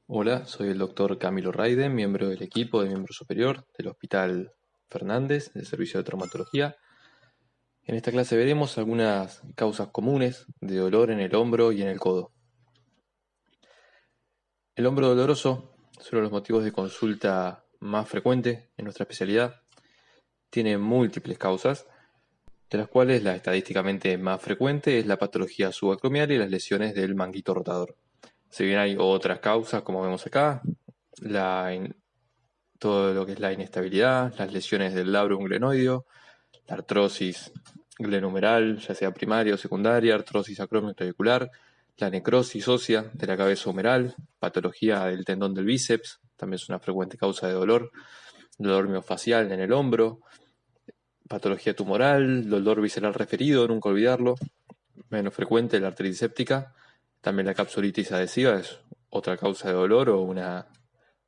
Hola, soy el doctor Camilo Raiden, miembro del equipo de miembro superior del Hospital Fernández del Servicio de Traumatología. En esta clase veremos algunas causas comunes de dolor en el hombro y en el codo. El hombro doloroso es uno de los motivos de consulta más frecuente en nuestra especialidad. Tiene múltiples causas, de las cuales la estadísticamente más frecuente es la patología subacromial y las lesiones del manguito rotador. Si bien hay otras causas, como vemos acá, todo lo que es la inestabilidad, las lesiones del labrum glenoideo, la artrosis glenumeral, ya sea primaria o secundaria, artrosis acromioclavicular, la necrosis ósea de la cabeza humeral, patología del tendón del bíceps, también es una frecuente causa de dolor miofascial en el hombro, patología tumoral, dolor visceral referido, nunca olvidarlo, menos frecuente la artritis séptica, también la capsulitis adhesiva es otra causa de dolor o una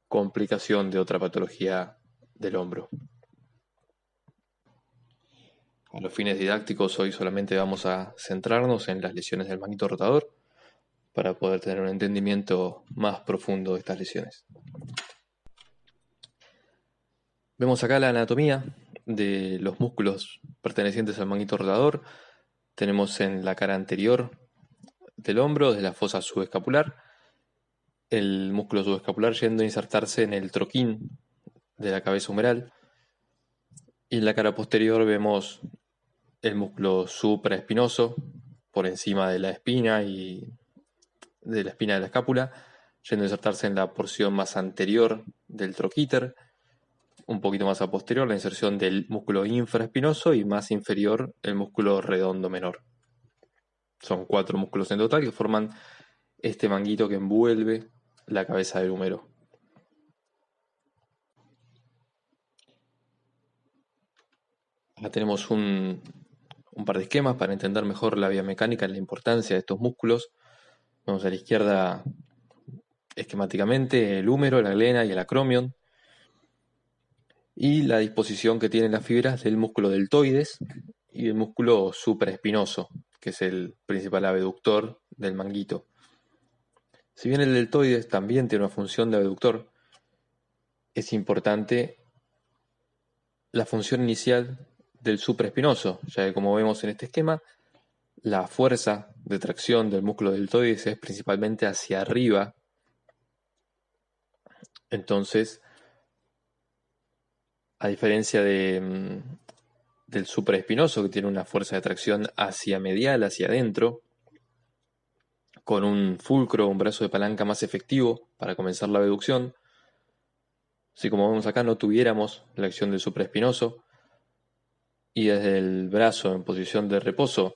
complicación de otra patología del hombro. A los fines didácticos hoy solamente vamos a centrarnos en las lesiones del manguito rotador para poder tener un entendimiento más profundo de estas lesiones. Vemos acá la anatomía de los músculos pertenecientes al manguito rotador. Tenemos en la cara anterior del hombro, desde la fosa subescapular, el músculo subescapular yendo a insertarse en el troquín de la cabeza humeral. Y en la cara posterior vemos el músculo supraespinoso por encima de la espina y de la espina de la escápula, yendo a insertarse en la porción más anterior del troquíter, un poquito más a posterior la inserción del músculo infraespinoso y más inferior el músculo redondo menor. Son 4 músculos en total que forman este manguito que envuelve la cabeza del húmero. Acá tenemos un par de esquemas para entender mejor la biomecánica y la importancia de estos músculos. Vamos a la izquierda esquemáticamente el húmero, la glena y el acromion, y la disposición que tienen las fibras del músculo deltoides y el músculo supraespinoso, que es el principal abductor del manguito. Si bien el deltoides también tiene una función de abductor, es importante la función inicial del supraespinoso, ya que como vemos en este esquema, la fuerza de tracción del músculo deltoides es principalmente hacia arriba. Entonces, a diferencia del supraespinoso, que tiene una fuerza de tracción hacia medial, hacia adentro, con un fulcro, un brazo de palanca más efectivo para comenzar la abducción, si como vemos acá no tuviéramos la acción del supraespinoso y desde el brazo en posición de reposo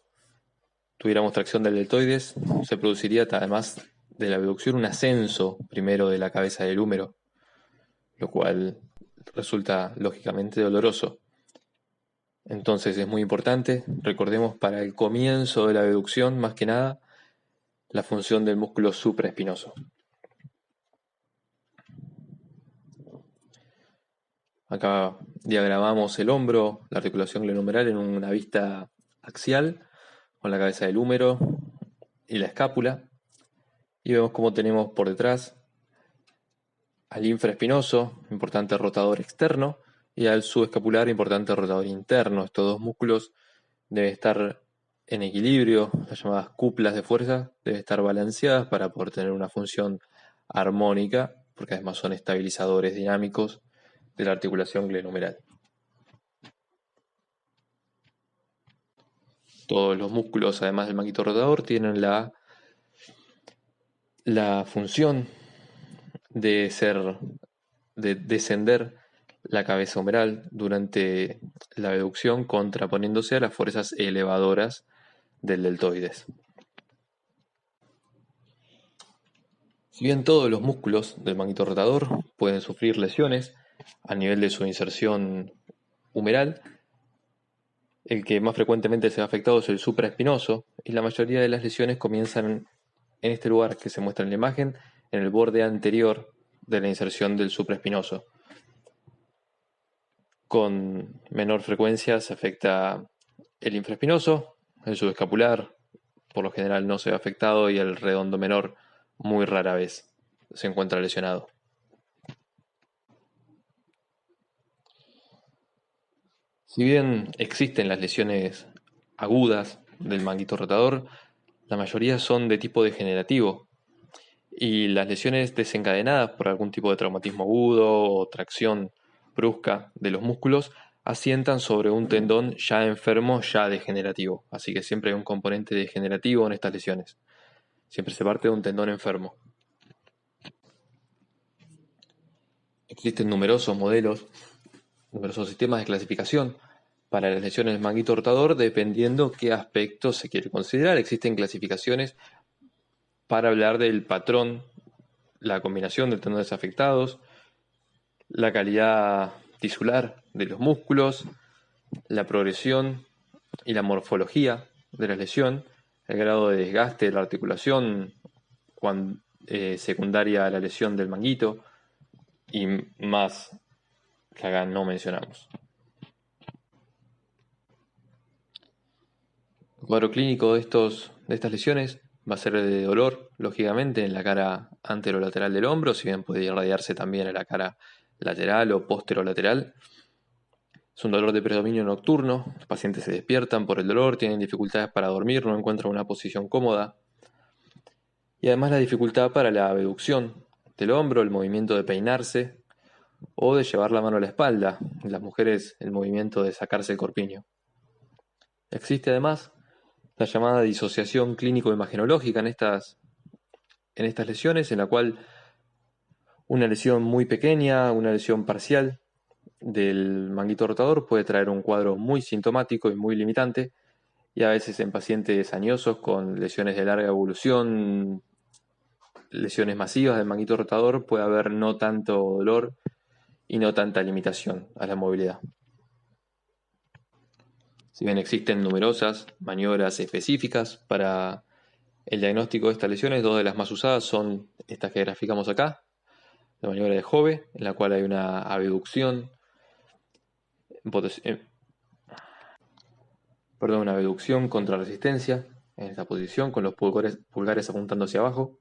tuviéramos tracción del deltoides, se produciría además de la abducción un ascenso primero de la cabeza del húmero, lo cual resulta lógicamente doloroso. Entonces es muy importante, recordemos para el comienzo de la abducción, más que nada, la función del músculo supraespinoso. Acá diagramamos el hombro, la articulación glenohumeral en una vista axial, con la cabeza del húmero y la escápula. Y vemos cómo tenemos por detrás al infraespinoso, importante rotador externo, y al subescapular, importante rotador interno. Estos dos músculos deben estar en equilibrio, las llamadas cuplas de fuerza deben estar balanceadas para poder tener una función armónica, porque además son estabilizadores dinámicos de la articulación glenohumeral. Todos los músculos, además del manguito rotador, tienen la función de descender la cabeza humeral durante la abducción, contraponiéndose a las fuerzas elevadoras del deltoides. Si bien todos los músculos del manguito rotador pueden sufrir lesiones a nivel de su inserción humeral, el que más frecuentemente se ve afectado es el supraespinoso, y la mayoría de las lesiones comienzan en este lugar que se muestra en la imagen, en el borde anterior de la inserción del supraespinoso. Con menor frecuencia se afecta el infraespinoso, el subescapular por lo general no se ve afectado y el redondo menor muy rara vez. se encuentra lesionado. Si bien existen las lesiones agudas del manguito rotador, la mayoría son de tipo degenerativo, y las lesiones desencadenadas por algún tipo de traumatismo agudo o tracción brusca de los músculos asientan sobre un tendón ya enfermo, ya degenerativo. Así que siempre hay un componente degenerativo en estas lesiones. Siempre se parte de un tendón enfermo. Existen numerosos modelos, numerosos sistemas de clasificación para las lesiones del manguito rotador, dependiendo qué aspecto se quiere considerar. Existen clasificaciones para hablar del patrón, la combinación de tendones afectados, la calidad tisular de los músculos, la progresión y la morfología de la lesión, el grado de desgaste de la articulación secundaria a la lesión del manguito y más que acá no mencionamos. El cuadro clínico de estas lesiones va a ser de dolor, lógicamente, en la cara anterolateral del hombro, si bien puede irradiarse también en la cara lateral o posterolateral. Es un dolor de predominio nocturno, los pacientes se despiertan por el dolor, tienen dificultades para dormir, no encuentran una posición cómoda. Y además la dificultad para la abducción del hombro, el movimiento de peinarse o de llevar la mano a la espalda. En las mujeres el movimiento de sacarse el corpiño. Existe además la llamada disociación clínico-imagenológica en estas lesiones, en la cual una lesión muy pequeña, una lesión parcial del manguito rotador puede traer un cuadro muy sintomático y muy limitante, y a veces en pacientes añosos con lesiones de larga evolución, lesiones masivas del manguito rotador, puede haber no tanto dolor y no tanta limitación a la movilidad. Si bien existen numerosas maniobras específicas para el diagnóstico de estas lesiones, dos de las más usadas son estas que graficamos acá. La maniobra de Hove, en la cual hay una abducción, una abducción contra resistencia en esta posición, con los pulgares apuntando hacia abajo.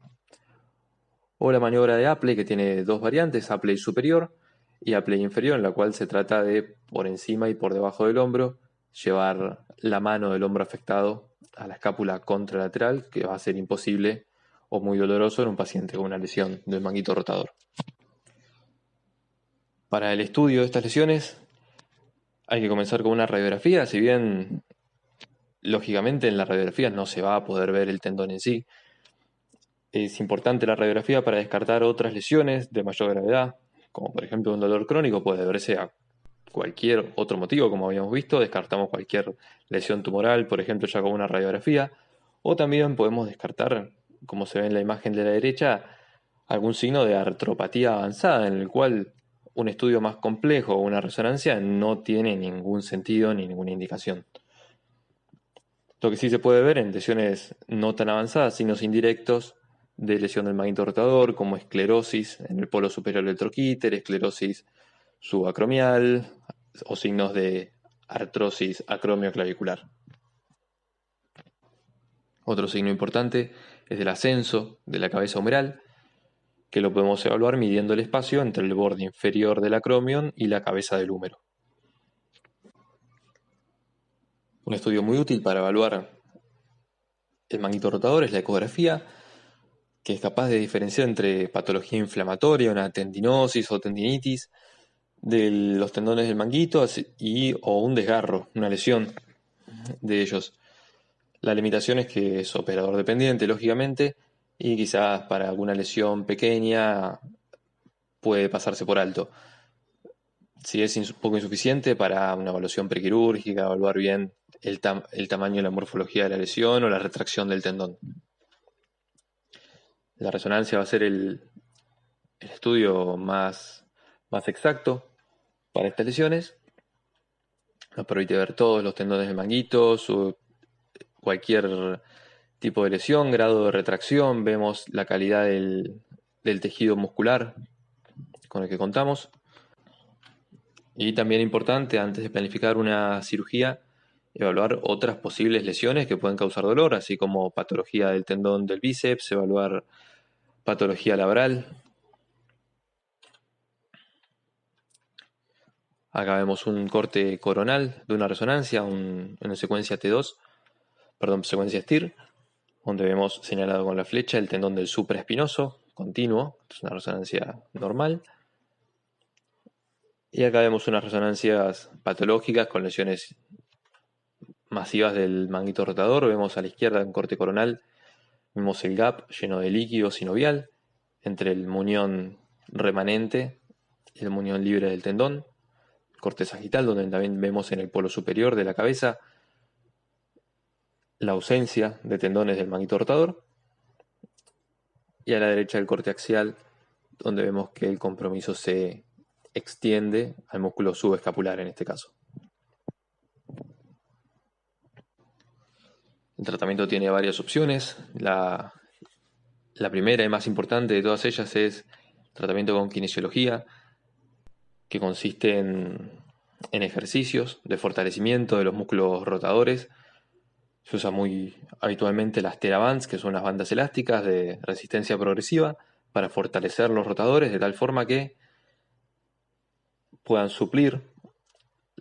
O la maniobra de Apley, que tiene dos variantes, Apley superior y Apley inferior, en la cual se trata de, por encima y por debajo del hombro, llevar la mano del hombro afectado a la escápula contralateral, que va a ser imposible o muy doloroso en un paciente con una lesión del manguito rotador. Para el estudio de estas lesiones hay que comenzar con una radiografía, si bien lógicamente en la radiografía no se va a poder ver el tendón en sí. Es importante la radiografía para descartar otras lesiones de mayor gravedad, como por ejemplo un dolor crónico puede deberse a cualquier otro motivo, como habíamos visto, descartamos cualquier lesión tumoral, por ejemplo, ya con una radiografía, o también podemos descartar, como se ve en la imagen de la derecha, algún signo de artropatía avanzada, en el cual un estudio más complejo o una resonancia no tiene ningún sentido ni ninguna indicación. Lo que sí se puede ver en lesiones no tan avanzadas, signos indirectos de lesión del manguito rotador, como esclerosis en el polo superior del troquíter, esclerosis subacromial o signos de artrosis acromioclavicular. Otro signo importante es el ascenso de la cabeza humeral, que lo podemos evaluar midiendo el espacio entre el borde inferior del acromion y la cabeza del húmero. Un estudio muy útil para evaluar el manguito rotador es la ecografía, que es capaz de diferenciar entre patología inflamatoria, una tendinosis o tendinitis de los tendones del manguito o un desgarro, una lesión de ellos. La limitación es que es operador dependiente, lógicamente, y quizás para alguna lesión pequeña puede pasarse por alto. Si es un poco insuficiente para una evaluación prequirúrgica, evaluar bien el tamaño y la morfología de la lesión o la retracción del tendón. La resonancia va a ser el estudio más exacto para estas lesiones. Nos permite ver todos los tendones del manguito, cualquier tipo de lesión, grado de retracción, vemos la calidad del tejido muscular con el que contamos. Y también importante, antes de planificar una cirugía, evaluar otras posibles lesiones que pueden causar dolor, así como patología del tendón del bíceps, evaluar patología labral, Acá vemos un corte coronal de una resonancia, una secuencia T2, secuencia STIR, donde vemos señalado con la flecha el tendón del supraespinoso continuo, es una resonancia normal. Y acá vemos unas resonancias patológicas con lesiones masivas del manguito rotador. Vemos a la izquierda un corte coronal, vemos el gap lleno de líquido sinovial entre el muñón remanente y el muñón libre del tendón. Corte sagital, donde también vemos en el polo superior de la cabeza la ausencia de tendones del manguito rotador. Y a la derecha el corte axial, donde vemos que el compromiso se extiende al músculo subescapular en este caso. El tratamiento tiene varias opciones. La primera y más importante de todas ellas es tratamiento con kinesiología, que consiste en ejercicios de fortalecimiento de los músculos rotadores. Se usa muy habitualmente las TheraBands, que son unas bandas elásticas de resistencia progresiva, para fortalecer los rotadores de tal forma que puedan suplir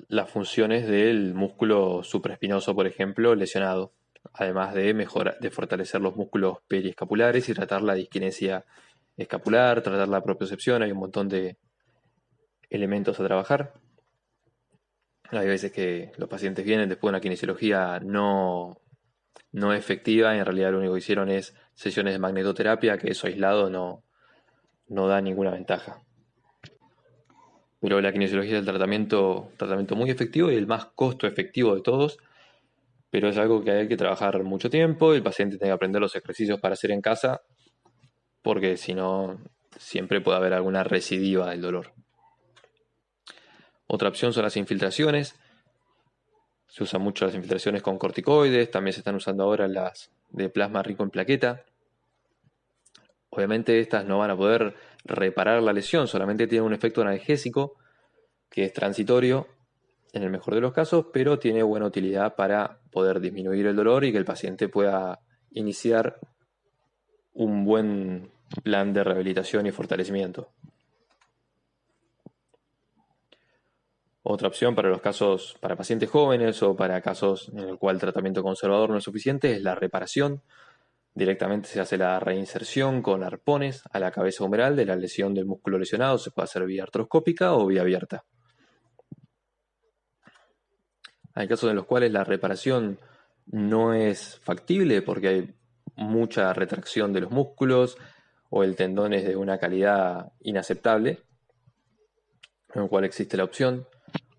las funciones del músculo supraespinoso, por ejemplo, lesionado, además de fortalecer los músculos periescapulares y tratar la disquinesia escapular, tratar la propiocepción. Hay un montón de elementos a trabajar. Hay veces que los pacientes vienen después de una kinesiología no efectiva, y en realidad lo único que hicieron es sesiones de magnetoterapia, que eso aislado no da ninguna ventaja. Pero la kinesiología es el tratamiento muy efectivo y el más costo efectivo de todos, pero es algo que hay que trabajar mucho tiempo. El paciente tiene que aprender los ejercicios para hacer en casa, porque si no, siempre puede haber alguna recidiva del dolor. Otra opción son las infiltraciones. Se usan mucho las infiltraciones con corticoides, también se están usando ahora las de plasma rico en plaqueta. Obviamente estas no van a poder reparar la lesión, solamente tienen un efecto analgésico que es transitorio en el mejor de los casos, pero tiene buena utilidad para poder disminuir el dolor y que el paciente pueda iniciar un buen plan de rehabilitación y fortalecimiento. Otra opción para los casos, para pacientes jóvenes o para casos en el cual el tratamiento conservador no es suficiente, es la reparación. Directamente se hace la reinserción con arpones a la cabeza humeral de la lesión del músculo lesionado. Se puede hacer vía artroscópica o vía abierta. Hay casos en los cuales la reparación no es factible porque hay mucha retracción de los músculos o el tendón es de una calidad inaceptable, en el cual existe la opción,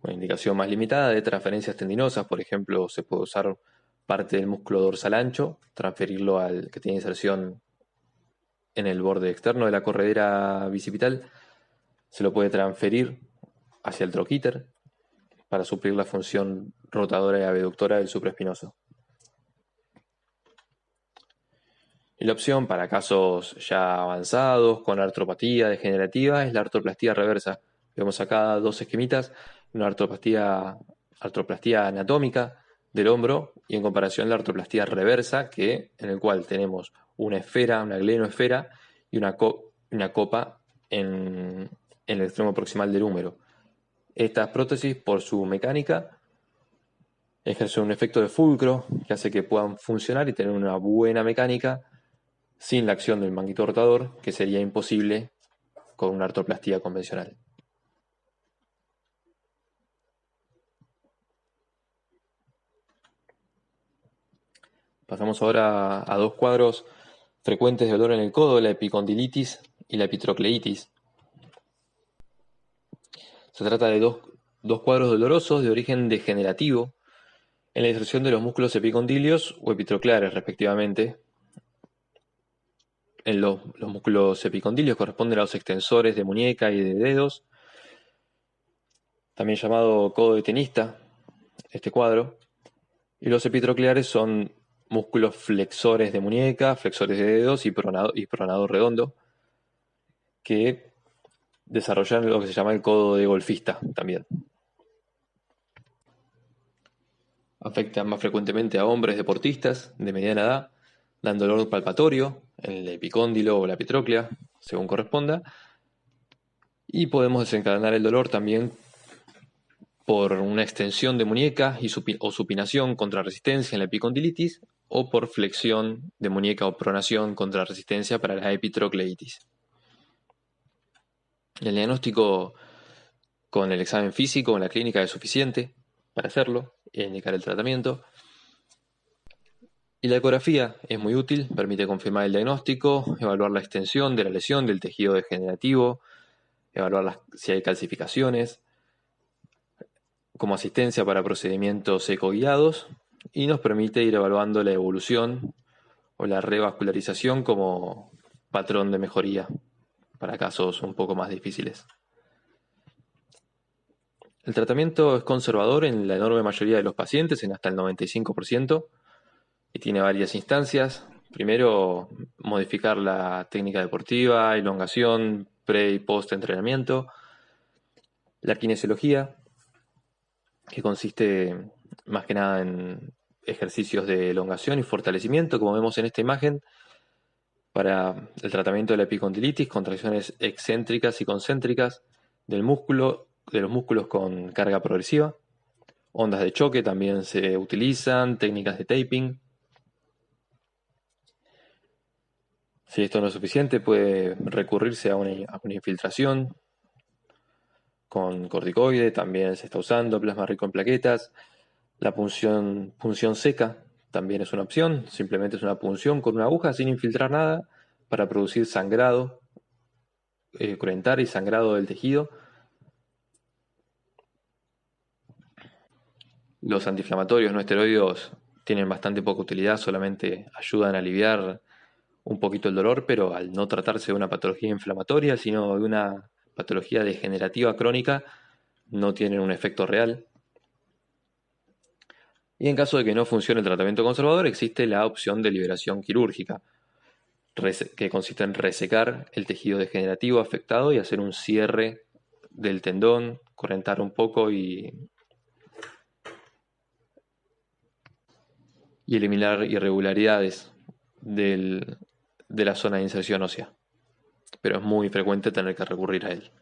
una indicación más limitada, de transferencias tendinosas. Por ejemplo, se puede usar parte del músculo dorsal ancho, transferirlo al que tiene inserción en el borde externo de la corredera bicipital. Se lo puede transferir hacia el troquíter para suplir la función rotadora y abductora del supraespinoso. Y la opción para casos ya avanzados con artropatía degenerativa es la artroplastía reversa. Vemos acá dos esquemitas, una artroplastía anatómica del hombro y en comparación la artroplastía reversa, en el cual tenemos una esfera, una glenoesfera y una copa en el extremo proximal del húmero. Estas prótesis, por su mecánica, ejercen un efecto de fulcro que hace que puedan funcionar y tener una buena mecánica sin la acción del manguito rotador, que sería imposible con una artroplastía convencional. Pasamos ahora a dos cuadros frecuentes de dolor en el codo, la epicondilitis y la epitrocleitis. Se trata de dos cuadros dolorosos de origen degenerativo en la inserción de los músculos epicondilios o epitrocleares, respectivamente. En los músculos epicondilios corresponden a los extensores de muñeca y de dedos, también llamado codo de tenista, este cuadro. Y los epitrocleares son músculos flexores de muñeca, flexores de dedos y pronado redondo, que desarrollan lo que se llama el codo de golfista también. Afectan más frecuentemente a hombres deportistas de mediana edad, dan dolor palpatorio en el epicóndilo o la epitróclea, según corresponda, y podemos desencadenar el dolor también por una extensión de muñeca o supinación contra resistencia en la epicondilitis, o por flexión de muñeca o pronación contra resistencia para la epitrocleitis. El diagnóstico con el examen físico en la clínica es suficiente para hacerlo e indicar el tratamiento. Y la ecografía es muy útil, permite confirmar el diagnóstico, evaluar la extensión de la lesión del tejido degenerativo, evaluar si hay calcificaciones, como asistencia para procedimientos ecoguiados, y nos permite ir evaluando la evolución o la revascularización como patrón de mejoría para casos un poco más difíciles. El tratamiento es conservador en la enorme mayoría de los pacientes, en hasta el 95%, y tiene varias instancias. Primero, modificar la técnica deportiva, elongación, pre y post entrenamiento. La kinesiología, que consiste más que nada en ejercicios de elongación y fortalecimiento, como vemos en esta imagen, para el tratamiento de la epicondilitis, contracciones excéntricas y concéntricas del músculo, de los músculos con carga progresiva. Ondas de choque también se utilizan, técnicas de taping. Si esto no es suficiente, puede recurrirse a una infiltración con corticoide, también se está usando plasma rico en plaquetas. La punción seca también es una opción, simplemente es una punción con una aguja sin infiltrar nada para producir sangrado, cruentar y sangrado del tejido. Los antiinflamatorios no esteroides tienen bastante poca utilidad, solamente ayudan a aliviar un poquito el dolor, pero al no tratarse de una patología inflamatoria, sino de una patología degenerativa crónica, no tienen un efecto real. Y en caso de que no funcione el tratamiento conservador, existe la opción de liberación quirúrgica, que consiste en resecar el tejido degenerativo afectado y hacer un cierre del tendón, correntar un poco y eliminar irregularidades de la zona de inserción ósea. Pero es muy frecuente tener que recurrir a él.